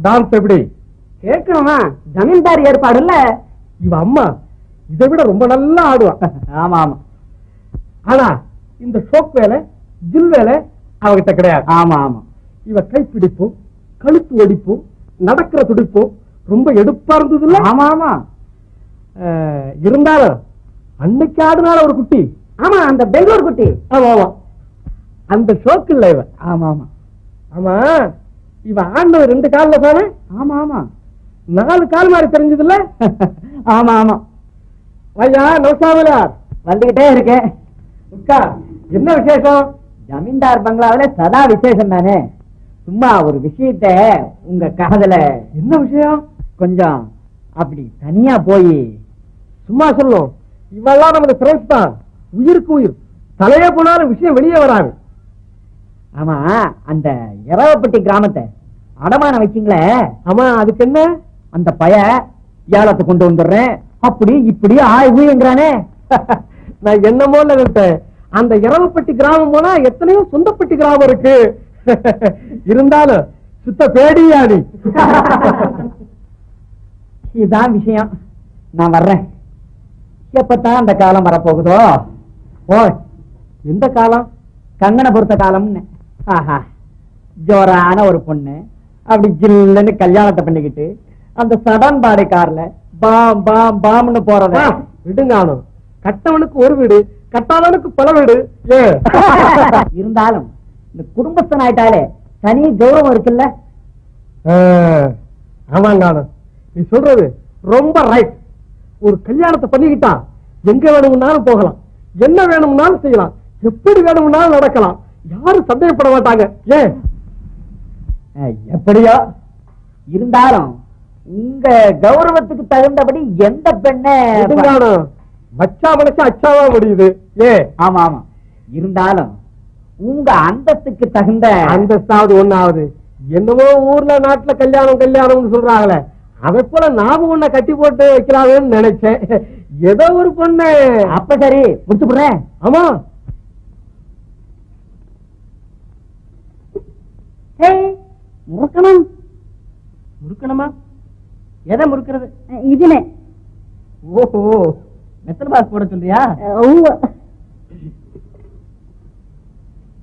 Dance எப்படி கேட்கணுமா? ஜமீன்தார் ஏற்பாடு இல்ல. இவ அம்மா இதை விட ரொம்ப நல்லா ஆடுவான். ஆமா ஆமா. ஆனா இந்த ஷோக் வேலை ஜில் வேலை அவகிட்ட கிடையாது. ஆமா ஆமா. இவ கைப்பிடிப்பும் கழுத்து ஒடிப்பும் நடக்கிற துடிப்பும் ரொம்ப எடுப்பா இருந்தது இல்ல? ஆமா ஆமா. இருந்தாலும் அன்னைக்கு ஆடுனால ஒரு குட்டி. ஆமா, அந்த பெங்களூர் குட்டி. ஆமா ஆமா, அந்த ஷோக்கு இல்ல இவ. ஆமா ஆமா. ஆமா, இவ ஆண்டவ 2 கால்ல தானே? ஆமா ஆமா. 4 கால் மாதிரி தெரிஞ்சது இல்ல? ஆமா ஆமா. ஐயா நோசாமலார் வந்துகிட்டே இருக்கேன். உட்கா, என்ன விசேஷம்? ஜமீன்தார் பங்களாவில சதா விசேஷம் தானே. சும்மா ஒரு விஷயத்த உங்க காதல. என்ன விஷயம்? கொஞ்சம் அப்படி தனியா போய். சும்மா சொல்லும், இவெல்லாம் நமது ஃப்ரெண்ட்ஸ் தான், உயிருக்கு உயிர். தலையே போனாலும் விஷயம் வெளியே வராது. ஆமா, அந்த இரவப்பட்டி கிராமத்தை அடமானம் வச்சிங்களே. ஆமா, அதுக்கு என்ன? அந்த பய ஏலத்தை கொண்டு வந்துடுறேன் அப்படி இப்படி ஆய்வுங்கிறானே. நான் என்னமோ நினைத்தேன், அந்த இரவப்பட்டி கிராமம் போனா எத்தனையோ சொந்தப்பட்டி கிராமம் இருக்கு. இருந்தாலும் சுத்த பேடியாடி. இதுதான் விஷயம். நான் வர்றேன். எப்பத்தான் அந்த காலம் வரப்போகுதோ? ஓ, எந்த காலம்? கங்கனை பொறுத்த காலம்னு. ஆஹா, ஜோரான ஒரு பொண்ணு அப்படி ஜில்லுன்னு கல்யாணத்தை பண்ணிக்கிட்டு அந்த சடன் பாடி கார்ல பாம் பாம் பாம்னு போறத விடுங்கானும். கட்டவனுக்கு ஒரு வீடு, கட்டாதவனுக்கு பல வீடு. இருந்தாலும் இந்த குடும்பஸ்தன் ஆயிட்டாலே தனி கௌரவம் இருக்குல்ல. ஆமாங்கானும், நீ சொல்றது ரொம்ப ரைட். ஒரு கல்யாணத்தை பண்ணிக்கிட்டா எங்க வேணும்னாலும் போகலாம், என்ன வேணும்னாலும் செய்யலாம், எப்படி வேணும்னாலும் நடக்கலாம். யாரும் சந்தேகப்பட மாட்டாங்க. ஏன்? எப்படியோ இருந்தாலும் உங்க கௌரவத்துக்கு தகுந்தபடி எந்த பெண்ணை மச்சா மனசா அச்சாவா முடியுது. ஆமா ஆமா. இருந்தாலும் உங்க அந்தத்துக்கு தகுந்த அந்தஸ்தாவது ஒண்ணாவது. என்னவோ ஊர்ல நாட்டுல கல்யாணம் கல்யாணம்னு சொல்றாங்களே, அதை போல நாம ஒன்ன கட்டி போட்டு வைக்கலாமேன்னு நினைச்சேன். ஏதோ ஒரு பொண்ணு. அப்ப சரி, முடிச்சு போடுறேன். ஆமா, முறுக்கணும். முறுக்கணுமா? எதை முறுக்கிறது? இதுனே. ஓஹோ, மெத்தல் பாஸ் போட சொல்றியா?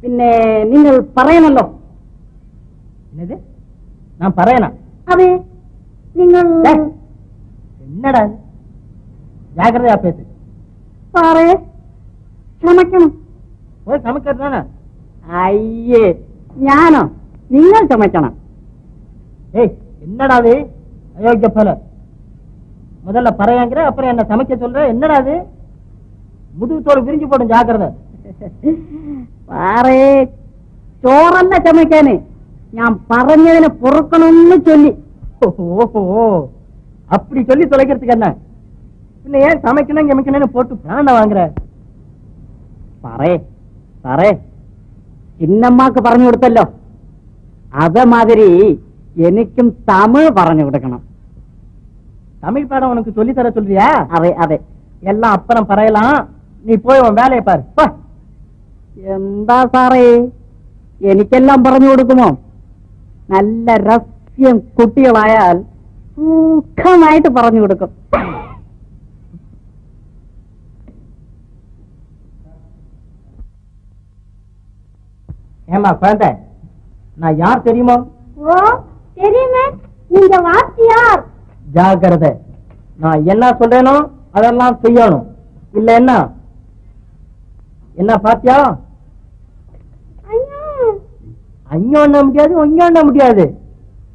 பின்ன நீங்கள் பறையனல்லோ. என்னது? நான் பறையனா? அது நீங்கள் என்னடா ஜாக்கிரதையா பேசு. பாரு, சமைக்கணும். போய் சமைக்கிறதானே? ஐயே ஞானம், நீங்கள் சமைக்கணும். ஏய், என்னடா அது அயோக்கிய போல. முதல்ல பறையாங்கிற, அப்புறம் என்ன சமைக்க சொல்ற. என்னடா அது? முதுகு தோல் விரிஞ்சு போடும், ஜாக்கிரதை. பாரு, ചോറല്ല ചമയ്ക്കാന് ഞാൻ പറഞ്ഞതിനെ പൊറുക്കണമെന്ന് ചൊല്ലി. ஓஹோ, அப்படி சொல்லி தொலைக்கிறதுக்கு என்ன? பின்ன ஏன் சமைக்கணும் சமைக்கணும்னு போட்டு பிராண வாங்குற? പറേ പറേ ചിന്നമ്മാക്ക് പറഞ്ഞു കൊടുത്തല്ലോ, അതേമാതിരി എനിക്കും തമിഴ് പറഞ്ഞു കൊടുക്കണം. தமிழ் பாடம் உனக்கு சொல்லி தர சொல்றியா? അതെ അതെ. எல்லாம் அப்புறம் பறையலாம், நீ போய் உன் வேலையை பாரு. എന്താ സാറേ എനിക്കെല്ലാം പറഞ്ഞു കൊടുക്കുമോ? നല്ല രഹസ്യം കുട്ടികളായാൽ സുഖമായിട്ട് പറഞ്ഞു കൊടുക്കും. ஏமா குழந்தை, நான் யார் தெரியுமா? ஓ தெரியுமே, நீங்க வாத்தியார். ஜாக்கிரதை, நான் என்ன சொல்றேனோ அதெல்லாம் செய்யணும். இல்ல என்ன என்ன பாத்தியா? அஞ்சோ பண்ண முடியாது, ஒஞ்சோ பண்ண முடியாது.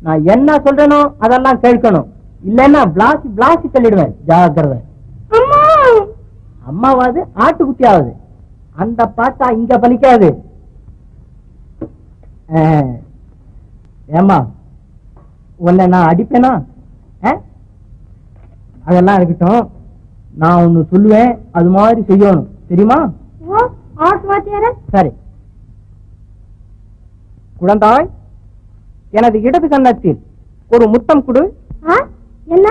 நான் என்ன சொல்றேனோ அதெல்லாம் கேட்கணும். இல்லன்னா பிளாசி பிளாசி தள்ளிடுவேன். ஜாக்கிரதை. அம்மாவாது ஆட்டுக்குட்டியாவது அந்த பாட்டா இங்க பலிக்காது. ஏமா உன்னை நான் அடிப்பேனா? அதெல்லாம் இருக்கட்டும், நான் ஒண்ணு சொல்லுவேன், அது மாதிரி செய்யணும். தெரியுமா? சரி. குழந்தாய், எனது இடது கன்னத்தில் ஒரு முத்தம் கொடு. என்ன?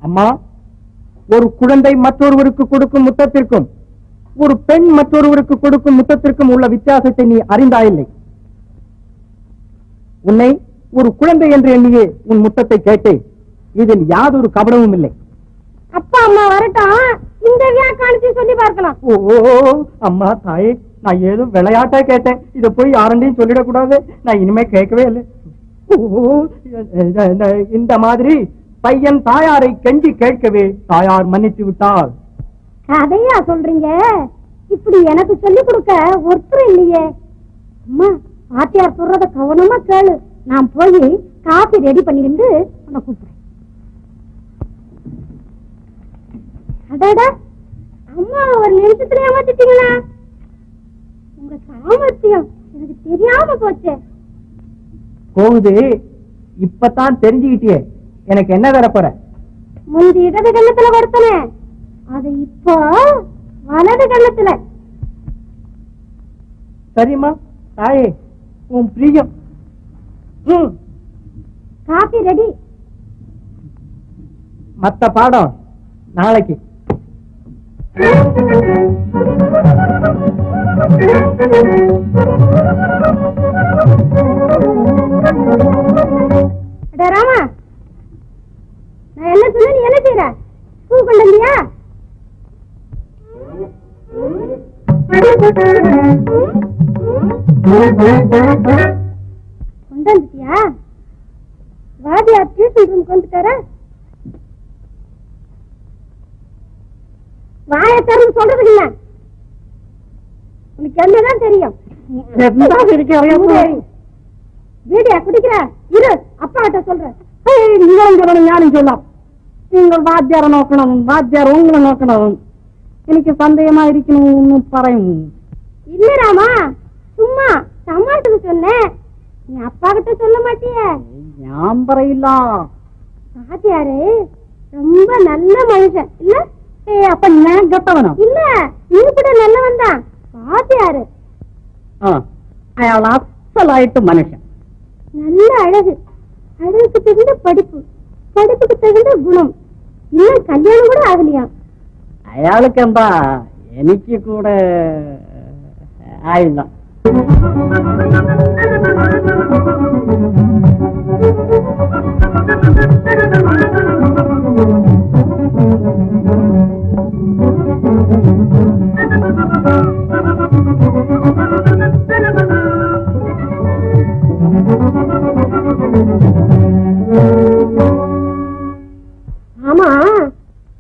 அம்மா, ஒரு குழந்தை மற்றொருவருக்கு கொடுக்கும் முத்தத்திற்கும் ஒரு பெண் மற்றொருவருக்கு கொடுக்கும் முத்தத்திற்கும் உள்ள வித்தியாசத்தை நீ அறிந்தாயில்லை. உன்னை ஒரு குழந்தை என்று எண்ணியே உன் முத்தத்தை கேட்டேன். இதில் யாதொரு கபடமும் இல்லை. அப்பா அம்மா வரட்டும், இந்த வியாக்கானத்தை சொல்லி பார்க்கலாம். ஓ அம்மா தாயே, நான் ஏதோ விளையாட்டா கேட்டேன். இத போய் யாரண்டையும் சொல்லிடக்கூடாது. நான் இனிமே கேட்கவே இல்லை. இந்த மாதிரி பையன் தாயாரை கெஞ்சி கேட்கவே தாயார் மன்னித்து விட்டாள். கதையா சொல்றீங்க? இப்படி எனக்கு சொல்லி கொடுக்க ஒருத்தர் இல்லையே. அம்மா, வாத்தியார் சொல்றத கவனமா கேளு. நான் போய் காபி ரெடி பண்ணிட்டு உன்னை கூப்பிடுறேன். அடடா, அம்மா ஒரு நிமிஷத்துல ஏமாத்திட்டீங்களா? உங்க சாமர்த்தியம் எனக்கு தெரியாம போச்சு. போகுது, இப்பதான் தெரிஞ்சுக்கிட்டியே. எனக்கு என்ன தர போற? முந்தி இடது கண்ணத்துல கொடுத்தனே, அது இப்போ வலது கண்ணத்துல. சரிம்மா தாயே, உன் பிரியம். Coffee ready. மத்த பாடம் நாளைக்கு. ராமா, நான் என்ன சொன்ன, நீ என்ன செய்யற? பூ கொண்டு வந்தியா? கொண்டு வந்துட்டியா? வாத்தியார் டியூஷன் ரூம் கொண்டுட்டார? வாயை திறந்து சொல்றதுக்கு இல்ல, உனக்கு என்னதான் தெரியும்? வீடியா குடிக்கிற இரு, அப்பா கிட்ட சொல்றேன். ഞാനും ചൊല്ലാം. നിങ്ങൾ വാദ്യാരെ നോക്കണം, വാദ്യാർ ഉങ്ങളെ നോക്കണം. എനിക്ക് സന്ദേഹമായിരിക്കണമെന്ന് പറയും. இல்ல ராமா, சும்மா சமாளிட்டு சொன்னேன். நீ அப்பா கிட்ட சொல்ல மாட்டிய? ഞാൻ പറയില്ല. வாத்தியாரு ரொம்ப நல்ல மனுஷன் இல்ல? അപ്പൊ ഞാൻ കെട്ടവനോ? இல்ல, நீ கூட நல்லவன் தான். வாத்தியாரு അയാൾ അസലായിട്ട് മനുഷ്യൻ. நல்ல அழகு, அழகுக்கு தகுந்த படிப்பு, படிப்புக்கு தகுந்த குணம். இன்னும் கல்யாணம் கூட ஆகலையா? അയാൾക്ക് എന്താ, എനിക്ക് കൂടെ ആയില്ല. ஆமா,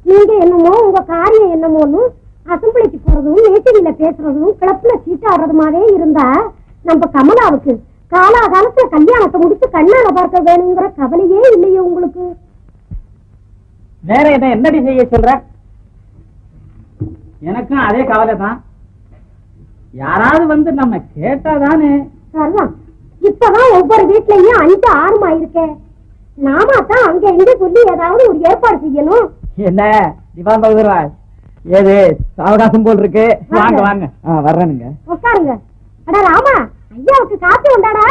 நீங்க என்னமோ உங்க காரியம் என்னமோன்னு அசம்பிளிக்கு போறதும், மேட்டில பேசுறதும், கிளப்புல சீட்டாடுறதுமாவே இருந்தா நம்ம கமலாவுக்கு காலாகாலத்துல கல்யாணத்தை முடிச்சு கண்ணால பார்க்க வேணுங்கிற கவலையே இல்லையே உங்களுக்கு? வேற என்னடி செய்ய சொல்ற? எனக்கும் அதே கவலை தான். யாராவது வந்து நம்ம கேட்டாதானே. சரிதான், இப்பதான் ஒவ்வொரு வீட்லயும் 5 6 ஆயிருக்கேன். நாம தான் அங்க இங்க சொல்லி ஏதாவது ஒரு ஏற்பாடு செய்யணும். என்ன திவான் பகதூர்ராஜ், ஏது சாவகாசம் போல் இருக்கு. வாங்க வாங்க. வர்றேனுங்க. உட்காருங்க. அடா ராமா, ஐயாவுக்கு காப்பி உண்டாடா?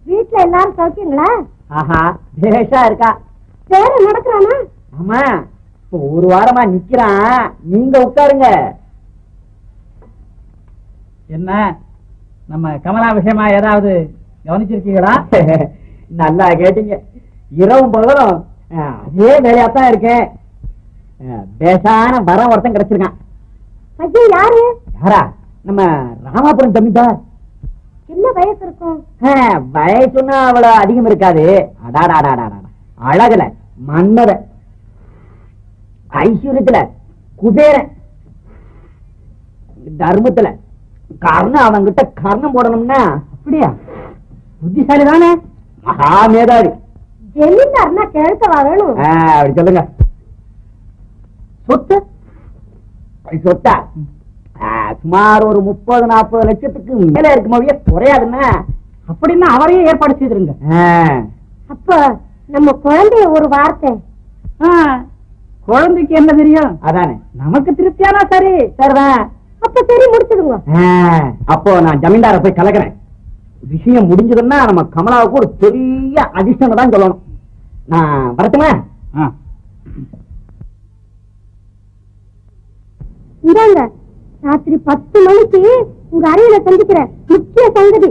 வீட்டுல எல்லாரும் சௌக்கியங்களா? ஆஹா, பேஷா இருக்கா. பேர நடக்கிறானா? ஆமா, இப்போ ஒரு வாரமா நிக்கிறான், நீங்க உட்காருங்க. என்ன நம்ம கமலா விஷயமா ஏதாவது கவனிச்சிருக்கீங்களா? நல்லா கேட்டீங்க. இரவும் பகலும் அதே வேலையாத்தான் இருக்கேன். பேசான வரம் ஒருத்தன் கிடைச்சிருக்கான். ஐயோ, யாரு? யாரா? நம்ம ராமாபுரம் ஜமீன்தார். என்ன வயசு இருக்கும்? வயசுன்னா அவ்வளவு அதிகம் இருக்காது. அழகுல மன்மத, ஐஸ்வர்யத்துல குபேரன், தர்மத்துல கர்ணம். அவங்கிட்ட கர்ணம் போடணும்னா அப்படியா? புத்திசாலி தானே? மகா மேதாவி. ஜமீன்தார்னா கேட்கவா வேணும்? அப்படி சொல்லுங்க. சொத்து சொத்தா சுமார் ஒரு 30-40 லட்சத்துக்கு மேல இருக்கும் மொழிய குறையாதுன்னா. அப்படின்னா அவரையே ஏற்பாடு செய்திருங்க. அப்ப நம்ம குழந்தைய ஒரு வார்த்தை. குழந்தைக்கு என்ன தெரியும்? அதானே நமக்கு திருப்தியானா சரி. சரிதான். அப்ப சரி, முடிச்சிடுங்க. அப்போ நான் ஜமீன்தார போய் கலக்கிறேன். விஷயம் முடிஞ்சதுன்னா நம்ம கமலாவுக்கு ஒரு பெரிய அதிர்ஷ்டம் தான் சொல்லணும். நான் வரட்டுமா? இந்தாங்க, ராத்திரி 10 மணிக்கு உங்க அறையில சந்திக்கிற முக்கிய சங்கதி.